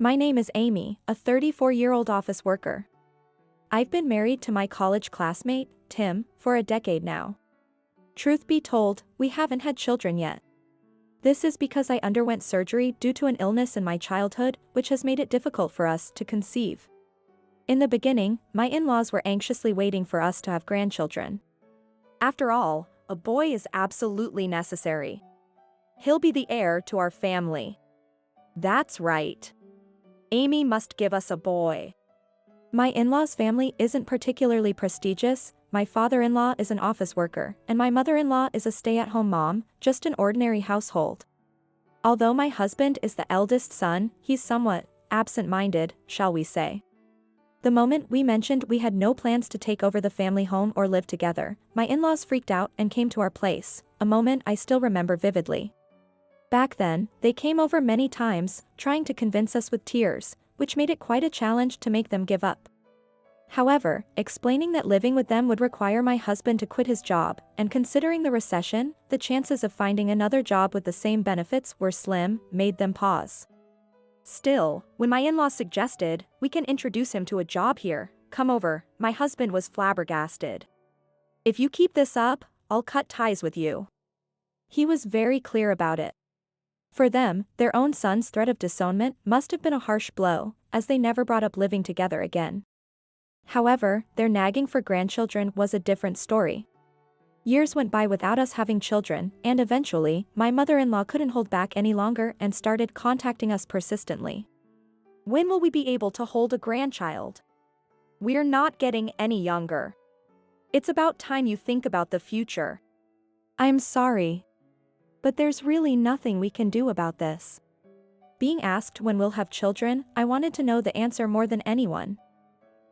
My name is Amy, a 34-year-old office worker. I've been married to my college classmate, Tim, for a decade now. Truth be told, we haven't had children yet. This is because I underwent surgery due to an illness in my childhood, which has made it difficult for us to conceive. In the beginning, my in-laws were anxiously waiting for us to have grandchildren. After all, a boy is absolutely necessary. He'll be the heir to our family. That's right. Amy must give us a boy. My in-laws' family isn't particularly prestigious. My father-in-law is an office worker, and my mother-in-law is a stay-at-home mom, just an ordinary household. Although my husband is the eldest son, he's somewhat absent-minded, shall we say. The moment we mentioned we had no plans to take over the family home or live together, my in-laws freaked out and came to our place, a moment I still remember vividly. Back then, they came over many times, trying to convince us with tears, which made it quite a challenge to make them give up. However, explaining that living with them would require my husband to quit his job, and considering the recession, the chances of finding another job with the same benefits were slim, made them pause. Still, when my in-laws suggested, we can introduce him to a job here, come over, my husband was flabbergasted. If you keep this up, I'll cut ties with you. He was very clear about it. For them, their own son's threat of disownment must have been a harsh blow, as they never brought up living together again. However, their nagging for grandchildren was a different story. Years went by without us having children, and eventually, my mother-in-law couldn't hold back any longer and started contacting us persistently. When will we be able to hold a grandchild? We're not getting any younger. It's about time you think about the future. I'm sorry. But there's really nothing we can do about this. Being asked when we'll have children, I wanted to know the answer more than anyone.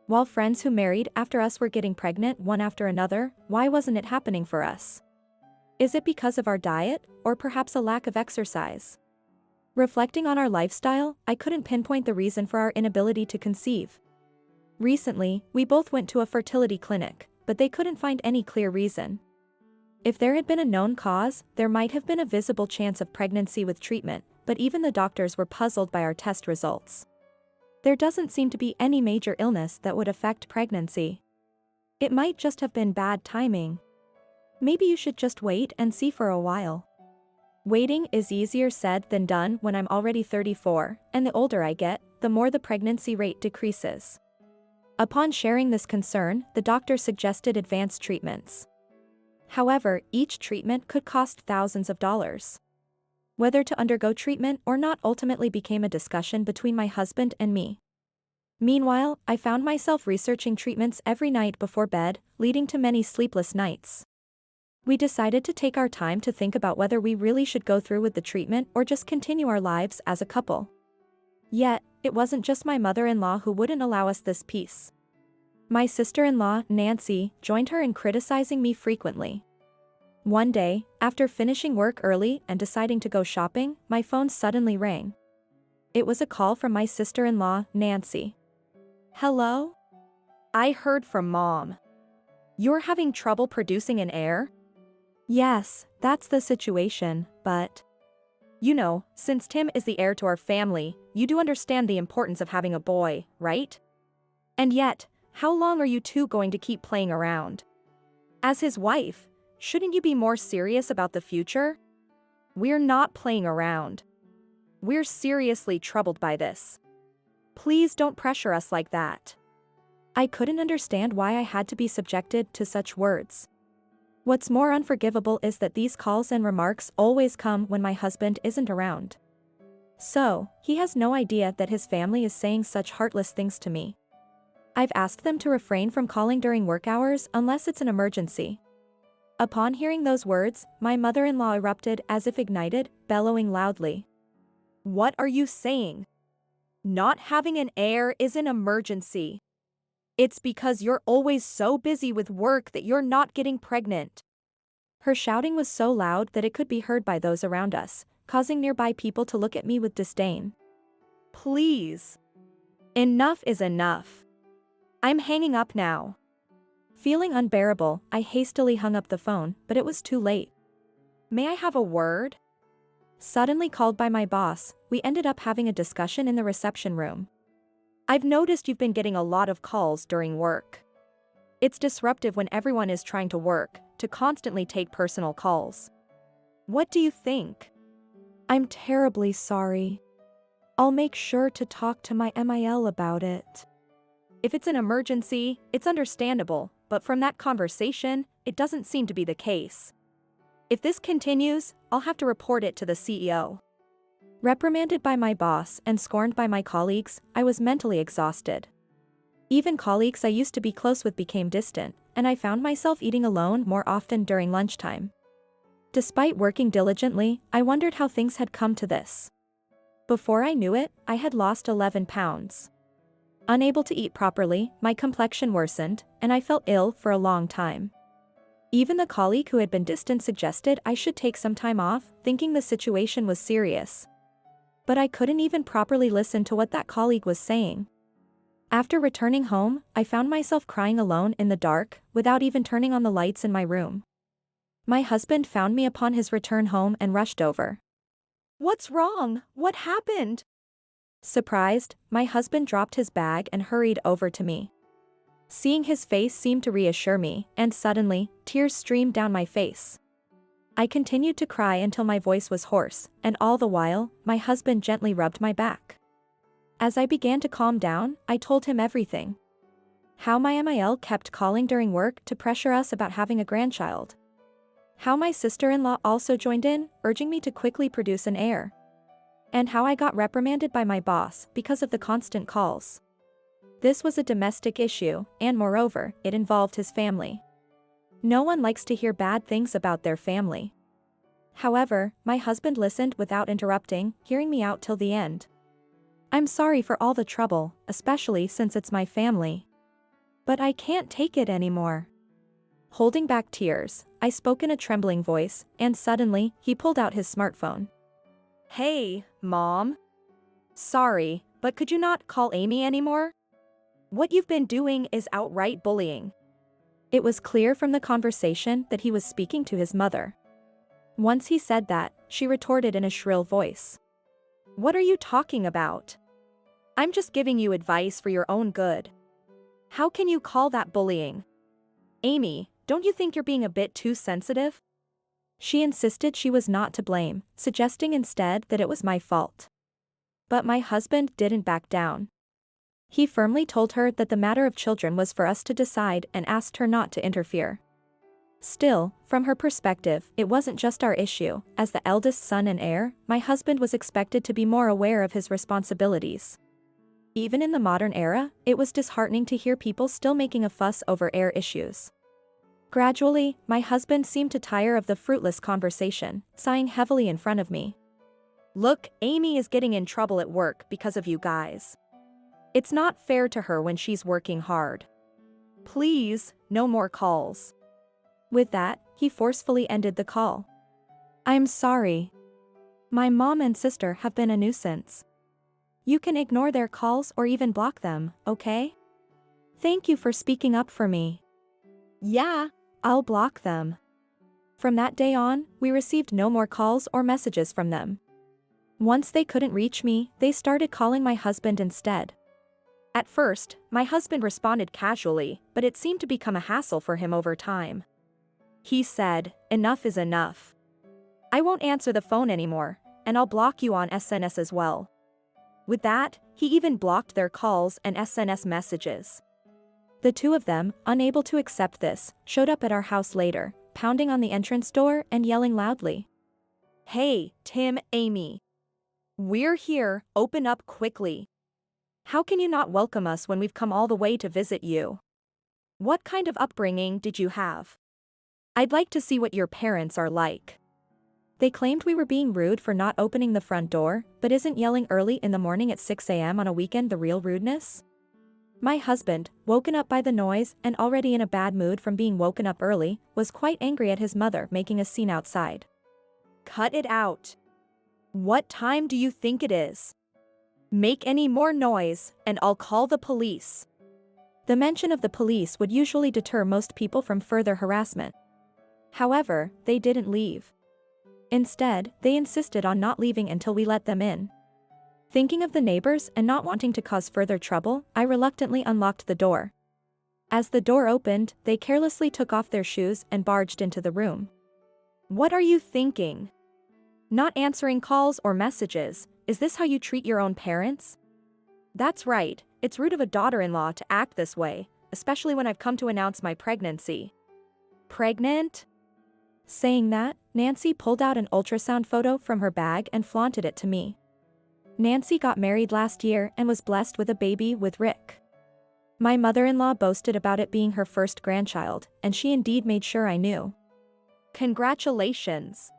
While friends who married after us were getting pregnant one after another, why wasn't it happening for us? Is it because of our diet, or perhaps a lack of exercise? Reflecting on our lifestyle, I couldn't pinpoint the reason for our inability to conceive. Recently, we both went to a fertility clinic, but they couldn't find any clear reason. If there had been a known cause, there might have been a visible chance of pregnancy with treatment, but even the doctors were puzzled by our test results. There doesn't seem to be any major illness that would affect pregnancy. It might just have been bad timing. Maybe you should just wait and see for a while. Waiting is easier said than done when I'm already 34, and the older I get, the more the pregnancy rate decreases. Upon sharing this concern, the doctor suggested advanced treatments. However, each treatment could cost thousands of dollars. Whether to undergo treatment or not ultimately became a discussion between my husband and me. Meanwhile, I found myself researching treatments every night before bed, leading to many sleepless nights. We decided to take our time to think about whether we really should go through with the treatment or just continue our lives as a couple. Yet, it wasn't just my mother-in-law who wouldn't allow us this peace. My sister-in-law, Nancy, joined her in criticizing me frequently. One day, after finishing work early and deciding to go shopping, my phone suddenly rang. It was a call from my sister-in-law, Nancy. Hello? I heard from Mom. You're having trouble producing an heir? Yes, that's the situation, but... You know, since Tim is the heir to our family, you do understand the importance of having a boy, right? And yet, how long are you two going to keep playing around? As his wife, shouldn't you be more serious about the future? We're not playing around. We're seriously troubled by this. Please don't pressure us like that. I couldn't understand why I had to be subjected to such words. What's more unforgivable is that these calls and remarks always come when my husband isn't around. So, he has no idea that his family is saying such heartless things to me. I've asked them to refrain from calling during work hours unless it's an emergency. Upon hearing those words, my mother-in-law erupted as if ignited, bellowing loudly. What are you saying? Not having an heir is an emergency. It's because you're always so busy with work that you're not getting pregnant. Her shouting was so loud that it could be heard by those around us, causing nearby people to look at me with disdain. Please. Enough is enough. I'm hanging up now. Feeling unbearable, I hastily hung up the phone, but it was too late. May I have a word? Suddenly called by my boss, we ended up having a discussion in the reception room. I've noticed you've been getting a lot of calls during work. It's disruptive when everyone is trying to work, to constantly take personal calls. What do you think? I'm terribly sorry. I'll make sure to talk to my MIL about it. If it's an emergency, it's understandable, but from that conversation, it doesn't seem to be the case. If this continues, I'll have to report it to the CEO. Reprimanded by my boss and scorned by my colleagues, I was mentally exhausted. Even colleagues I used to be close with became distant, and I found myself eating alone more often during lunchtime. Despite working diligently, I wondered how things had come to this. Before I knew it, I had lost 11 pounds. Unable to eat properly, my complexion worsened, and I felt ill for a long time. Even the colleague who had been distant suggested I should take some time off, thinking the situation was serious. But I couldn't even properly listen to what that colleague was saying. After returning home, I found myself crying alone in the dark, without even turning on the lights in my room. My husband found me upon his return home and rushed over. What's wrong? What happened? Surprised, my husband dropped his bag and hurried over to me. Seeing his face seemed to reassure me, and suddenly, tears streamed down my face. I continued to cry until my voice was hoarse, and all the while, my husband gently rubbed my back. As I began to calm down, I told him everything. How my MIL kept calling during work to pressure us about having a grandchild. How my sister-in-law also joined in, urging me to quickly produce an heir. And how I got reprimanded by my boss because of the constant calls. This was a domestic issue, and moreover, it involved his family. No one likes to hear bad things about their family. However, my husband listened without interrupting, hearing me out till the end. I'm sorry for all the trouble, especially since it's my family. But I can't take it anymore. Holding back tears, I spoke in a trembling voice, and suddenly, he pulled out his smartphone. Hey, Mom. Sorry, but could you not call Amy anymore? What you've been doing is outright bullying. It was clear from the conversation that he was speaking to his mother. Once he said that, she retorted in a shrill voice. What are you talking about? I'm just giving you advice for your own good. How can you call that bullying? Amy, don't you think you're being a bit too sensitive? She insisted she was not to blame, suggesting instead that it was my fault. But my husband didn't back down. He firmly told her that the matter of children was for us to decide and asked her not to interfere. Still, from her perspective, it wasn't just our issue. As the eldest son and heir, my husband was expected to be more aware of his responsibilities. Even in the modern era, it was disheartening to hear people still making a fuss over heir issues. Gradually, my husband seemed to tire of the fruitless conversation, sighing heavily in front of me. Look, Amy is getting in trouble at work because of you guys. It's not fair to her when she's working hard. Please, no more calls. With that, he forcefully ended the call. I'm sorry. My mom and sister have been a nuisance. You can ignore their calls or even block them, okay? Thank you for speaking up for me. Yeah, I'll block them. From that day on, we received no more calls or messages from them. Once they couldn't reach me, they started calling my husband instead. At first, my husband responded casually, but it seemed to become a hassle for him over time. He said, enough is enough. I won't answer the phone anymore, and I'll block you on SNS as well. With that, he even blocked their calls and SNS messages. The two of them, unable to accept this, showed up at our house later, pounding on the entrance door and yelling loudly. Hey, Tim, Amy. We're here, open up quickly. How can you not welcome us when we've come all the way to visit you? What kind of upbringing did you have? I'd like to see what your parents are like. They claimed we were being rude for not opening the front door, but isn't yelling early in the morning at 6 a.m. on a weekend the real rudeness? My husband, woken up by the noise and already in a bad mood from being woken up early, was quite angry at his mother making a scene outside. Cut it out. What time do you think it is? Make any more noise, and I'll call the police. The mention of the police would usually deter most people from further harassment. However, they didn't leave. Instead, they insisted on not leaving until we let them in. Thinking of the neighbors and not wanting to cause further trouble, I reluctantly unlocked the door. As the door opened, they carelessly took off their shoes and barged into the room. What are you thinking? Not answering calls or messages, is this how you treat your own parents? That's right, it's rude of a daughter-in-law to act this way, especially when I've come to announce my pregnancy. Pregnant? Saying that, Nancy pulled out an ultrasound photo from her bag and flaunted it to me. Nancy got married last year and was blessed with a baby with Rick. My mother-in-law boasted about it being her first grandchild, and she indeed made sure I knew. Congratulations!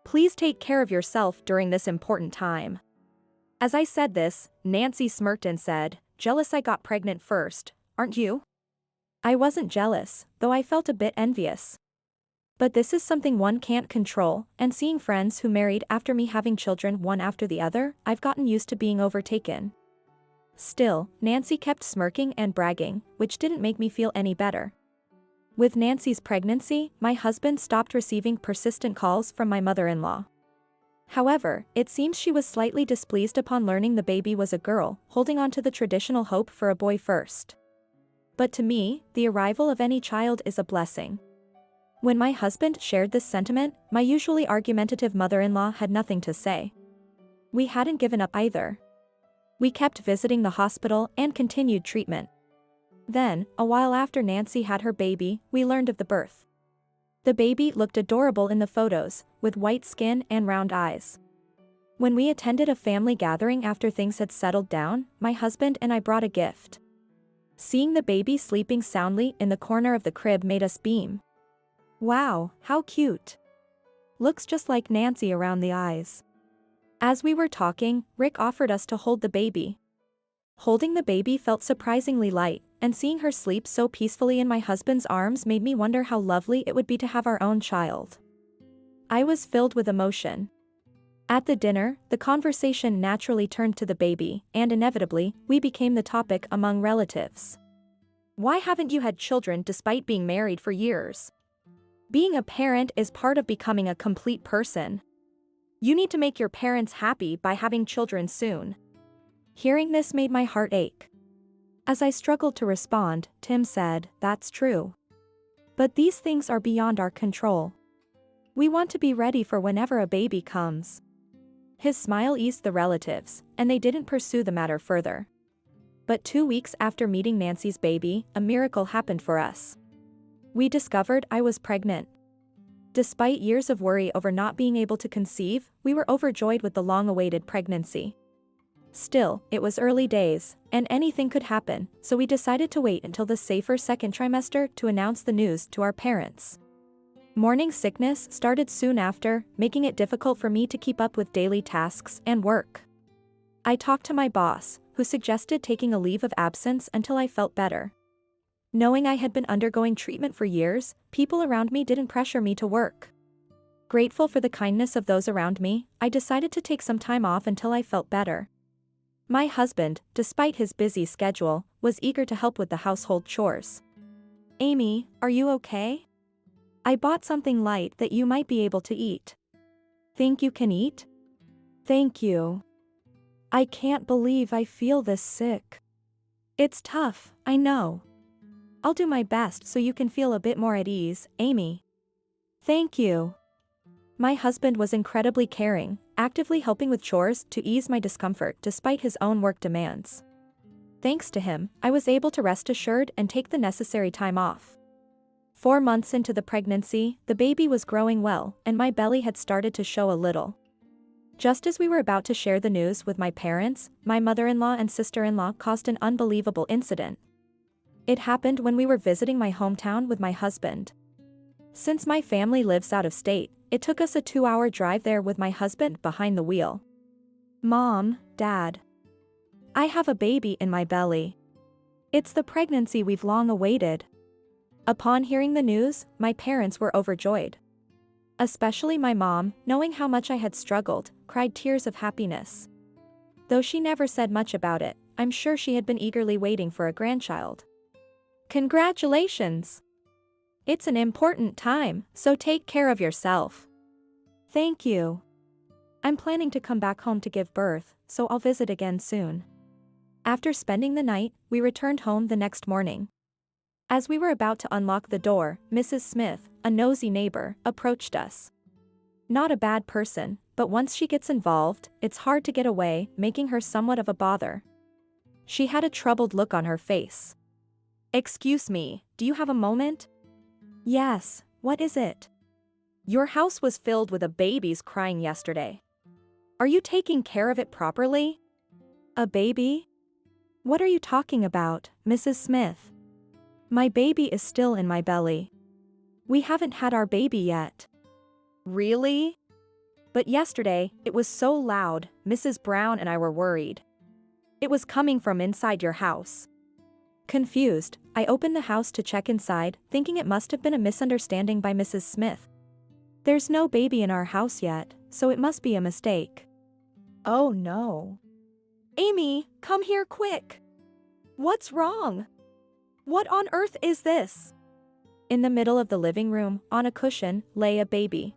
Please take care of yourself during this important time. As I said this, Nancy smirked and said, "Jealous I got pregnant first, aren't you?" I wasn't jealous, though I felt a bit envious. But this is something one can't control, and seeing friends who married after me having children one after the other, I've gotten used to being overtaken. Still, Nancy kept smirking and bragging, which didn't make me feel any better. With Nancy's pregnancy, my husband stopped receiving persistent calls from my mother-in-law. However, it seems she was slightly displeased upon learning the baby was a girl, holding on to the traditional hope for a boy first. But to me, the arrival of any child is a blessing. When my husband shared this sentiment, my usually argumentative mother-in-law had nothing to say. We hadn't given up either. We kept visiting the hospital and continued treatment. Then, a while after Nancy had her baby, we learned of the birth. The baby looked adorable in the photos, with white skin and round eyes. When we attended a family gathering after things had settled down, my husband and I brought a gift. Seeing the baby sleeping soundly in the corner of the crib made us beam. Wow, how cute! Looks just like Nancy around the eyes. As we were talking, Rick offered us to hold the baby. Holding the baby felt surprisingly light, and seeing her sleep so peacefully in my husband's arms made me wonder how lovely it would be to have our own child. I was filled with emotion. At the dinner, the conversation naturally turned to the baby, and inevitably, we became the topic among relatives. Why haven't you had children despite being married for years? Being a parent is part of becoming a complete person. You need to make your parents happy by having children soon. Hearing this made my heart ache. As I struggled to respond, Tim said, "That's true. But these things are beyond our control. We want to be ready for whenever a baby comes." His smile eased the relatives, and they didn't pursue the matter further. But 2 weeks after meeting Nancy's baby, a miracle happened for us. We discovered I was pregnant. Despite years of worry over not being able to conceive, we were overjoyed with the long-awaited pregnancy. Still, it was early days, and anything could happen, so we decided to wait until the safer second trimester to announce the news to our parents. Morning sickness started soon after, making it difficult for me to keep up with daily tasks and work. I talked to my boss, who suggested taking a leave of absence until I felt better. Knowing I had been undergoing treatment for years, people around me didn't pressure me to work. Grateful for the kindness of those around me, I decided to take some time off until I felt better. My husband, despite his busy schedule, was eager to help with the household chores. "Amy, are you okay? I bought something light that you might be able to eat. Think you can eat?" "Thank you. I can't believe I feel this sick. It's tough, I know. I'll do my best so you can feel a bit more at ease, Amy." "Thank you." My husband was incredibly caring, actively helping with chores to ease my discomfort despite his own work demands. Thanks to him, I was able to rest assured and take the necessary time off. 4 months into the pregnancy, the baby was growing well, and my belly had started to show a little. Just as we were about to share the news with my parents, my mother-in-law and sister-in-law caused an unbelievable incident. It happened when we were visiting my hometown with my husband. Since my family lives out of state, it took us a 2-hour drive there with my husband behind the wheel. "Mom, Dad. I have a baby in my belly. It's the pregnancy we've long awaited." Upon hearing the news, my parents were overjoyed. Especially my mom, knowing how much I had struggled, cried tears of happiness. Though she never said much about it, I'm sure she had been eagerly waiting for a grandchild. "Congratulations! It's an important time, so take care of yourself." Thank you. I'm planning to come back home to give birth, so I'll visit again soon. After spending the night, we returned home the next morning. As we were about to unlock the door, Mrs. Smith, a nosy neighbor, approached us. Not a bad person, but once she gets involved, it's hard to get away, making her somewhat of a bother. She had a troubled look on her face. Excuse me, do you have a moment? Yes, what is it? Your house was filled with babies crying yesterday. Are you taking care of it properly? A baby? What are you talking about, Mrs. Smith? My baby is still in my belly. We haven't had our baby yet. Really? But yesterday, it was so loud, Mrs. Brown and I were worried. It was coming from inside your house. Confused, I opened the house to check inside, thinking it must have been a misunderstanding by Mrs. Smith. There's no baby in our house yet, so it must be a mistake. Oh no. Amy, come here quick. What's wrong? What on earth is this? In the middle of the living room, on a cushion, lay a baby.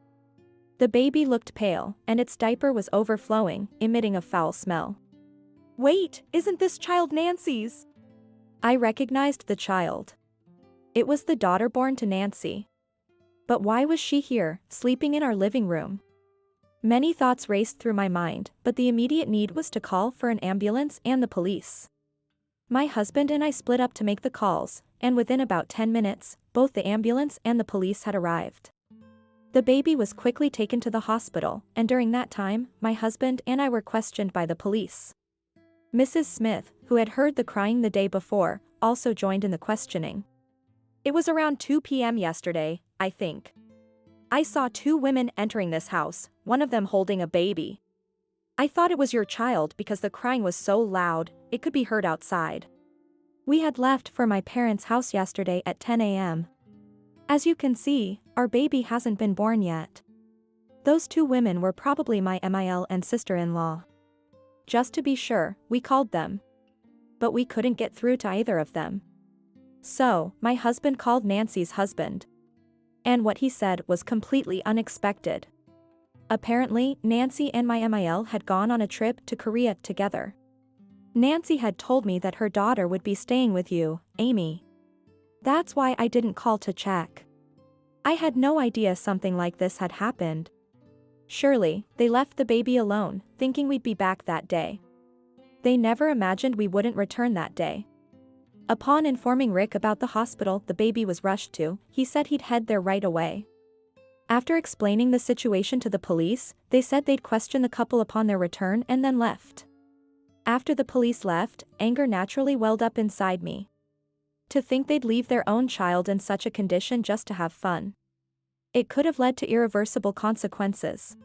The baby looked pale, and its diaper was overflowing, emitting a foul smell. Wait, isn't this child Nancy's? I recognized the child. It was the daughter born to Nancy. But why was she here, sleeping in our living room? Many thoughts raced through my mind, but the immediate need was to call for an ambulance and the police. My husband and I split up to make the calls, and within about 10 minutes, both the ambulance and the police had arrived. The baby was quickly taken to the hospital, and during that time, my husband and I were questioned by the police. Mrs. Smith, who had heard the crying the day before, also joined in the questioning. It was around 2 p.m. yesterday, I think. I saw 2 women entering this house, one of them holding a baby. I thought it was your child because the crying was so loud, it could be heard outside. We had left for my parents' house yesterday at 10 a.m. As you can see, our baby hasn't been born yet. Those 2 women were probably my MIL and sister-in-law. Just to be sure, we called them. But we couldn't get through to either of them. So, my husband called Nancy's husband. And what he said was completely unexpected. Apparently, Nancy and my MIL had gone on a trip to Korea together. Nancy had told me that her daughter would be staying with you, Amy. That's why I didn't call to check. I had no idea something like this had happened. Surely, they left the baby alone, thinking we'd be back that day. They never imagined we wouldn't return that day. Upon informing Rick about the hospital the baby was rushed to, he said he'd head there right away. After explaining the situation to the police, they said they'd question the couple upon their return and then left. After the police left, anger naturally welled up inside me. To think they'd leave their own child in such a condition just to have fun. It could have led to irreversible consequences.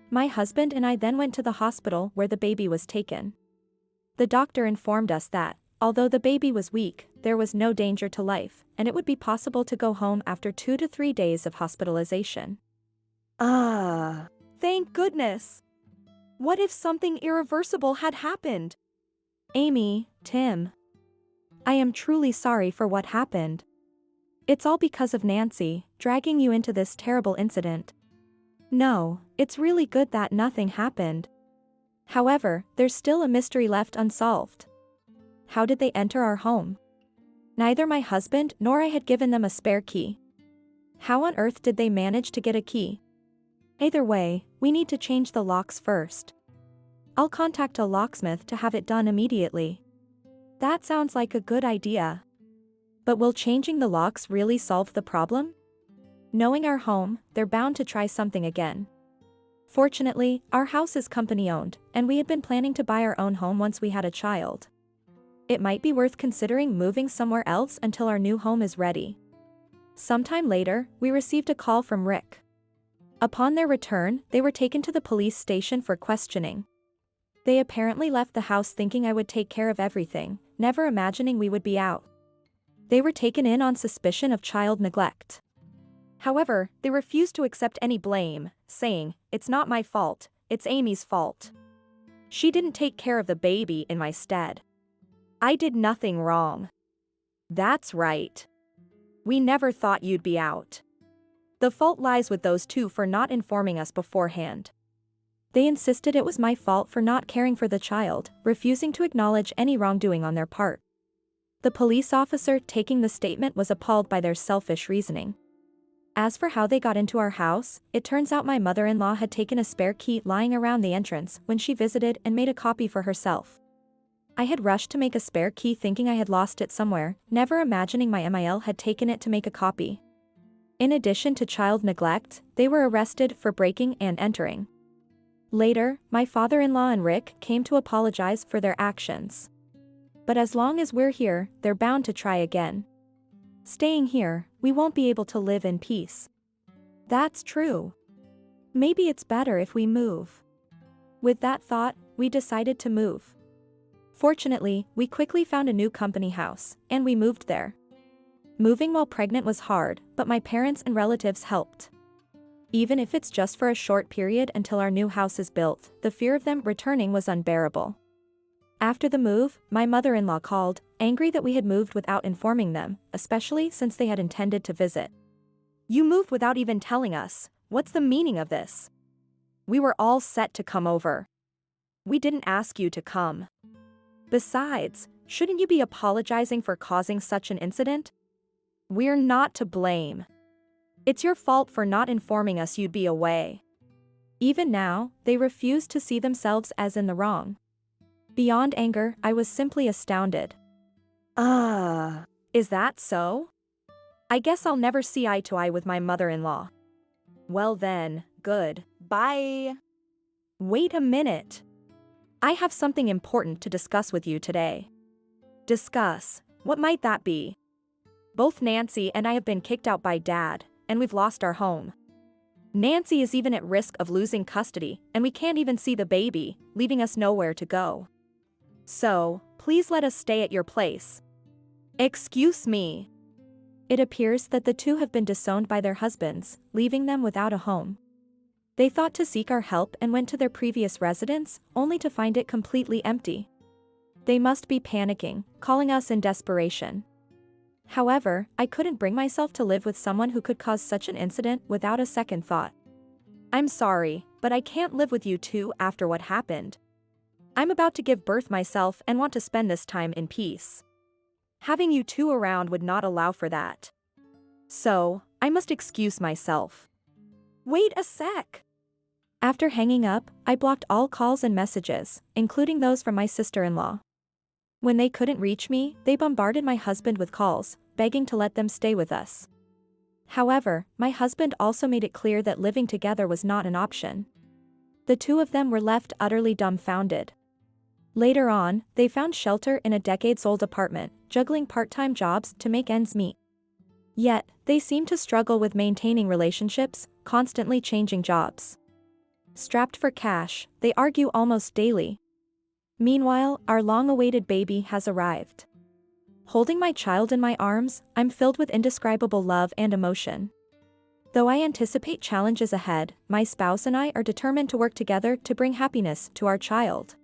My husband and I then went to the hospital where the baby was taken. The doctor informed us that, although the baby was weak, there was no danger to life, and it would be possible to go home after 2 to 3 days of hospitalization. Thank goodness! What if something irreversible had happened? Amy, Tim. I am truly sorry for what happened. It's all because of Nancy, dragging you into this terrible incident. No, it's really good that nothing happened. However, there's still a mystery left unsolved. How did they enter our home? Neither my husband nor I had given them a spare key. How on earth did they manage to get a key? Either way, we need to change the locks first. I'll contact a locksmith to have it done immediately. That sounds like a good idea. But will changing the locks really solve the problem? Knowing our home, they're bound to try something again. Fortunately, our house is company-owned, and we had been planning to buy our own home once we had a child. It might be worth considering moving somewhere else until our new home is ready. Sometime later, we received a call from Rick. Upon their return, they were taken to the police station for questioning. They apparently left the house thinking I would take care of everything, never imagining we would be out. They were taken in on suspicion of child neglect. However, they refused to accept any blame, saying, "It's not my fault, it's Amy's fault. She didn't take care of the baby in my stead. I did nothing wrong. That's right. We never thought you'd be out." The fault lies with those two for not informing us beforehand. They insisted it was my fault for not caring for the child, refusing to acknowledge any wrongdoing on their part. The police officer taking the statement was appalled by their selfish reasoning. As for how they got into our house, it turns out my mother-in-law had taken a spare key lying around the entrance when she visited and made a copy for herself. I had rushed to make a spare key thinking I had lost it somewhere, never imagining my MIL had taken it to make a copy. In addition to child neglect, they were arrested for breaking and entering. Later, my father-in-law and Rick came to apologize for their actions. But as long as we're here, they're bound to try again. Staying here, we won't be able to live in peace. That's true. Maybe it's better if we move. With that thought, we decided to move. Fortunately, we quickly found a new company house, and we moved there. Moving while pregnant was hard, but my parents and relatives helped. Even if it's just for a short period until our new house is built, the fear of them returning was unbearable. After the move, my mother-in-law called, angry that we had moved without informing them, especially since they had intended to visit. "You moved without even telling us. What's the meaning of this? We were all set to come over. We didn't ask you to come. Besides, shouldn't you be apologizing for causing such an incident? We're not to blame. It's your fault for not informing us you'd be away." Even now, they refuse to see themselves as in the wrong. Beyond anger, I was simply astounded. Is that so? I guess I'll never see eye to eye with my mother-in-law. Well then, good. Bye. Wait a minute. I have something important to discuss with you today. Discuss? What might that be? Both Nancy and I have been kicked out by Dad, and we've lost our home. Nancy is even at risk of losing custody, and we can't even see the baby, leaving us nowhere to go. So, please let us stay at your place. Excuse me. It appears that the two have been disowned by their husbands, leaving them without a home. They thought to seek our help and went to their previous residence, only to find it completely empty. They must be panicking, calling us in desperation. However, I couldn't bring myself to live with someone who could cause such an incident without a second thought. I'm sorry, but I can't live with you two after what happened. I'm about to give birth myself and want to spend this time in peace. Having you two around would not allow for that. So, I must excuse myself. Wait a sec. After hanging up, I blocked all calls and messages, including those from my sister-in-law. When they couldn't reach me, they bombarded my husband with calls, begging to let them stay with us. However, my husband also made it clear that living together was not an option. The two of them were left utterly dumbfounded. Later on, they found shelter in a decades-old apartment, juggling part-time jobs to make ends meet. Yet, they seem to struggle with maintaining relationships, constantly changing jobs. Strapped for cash, they argue almost daily. Meanwhile, our long-awaited baby has arrived. Holding my child in my arms, I'm filled with indescribable love and emotion. Though I anticipate challenges ahead, my spouse and I are determined to work together to bring happiness to our child.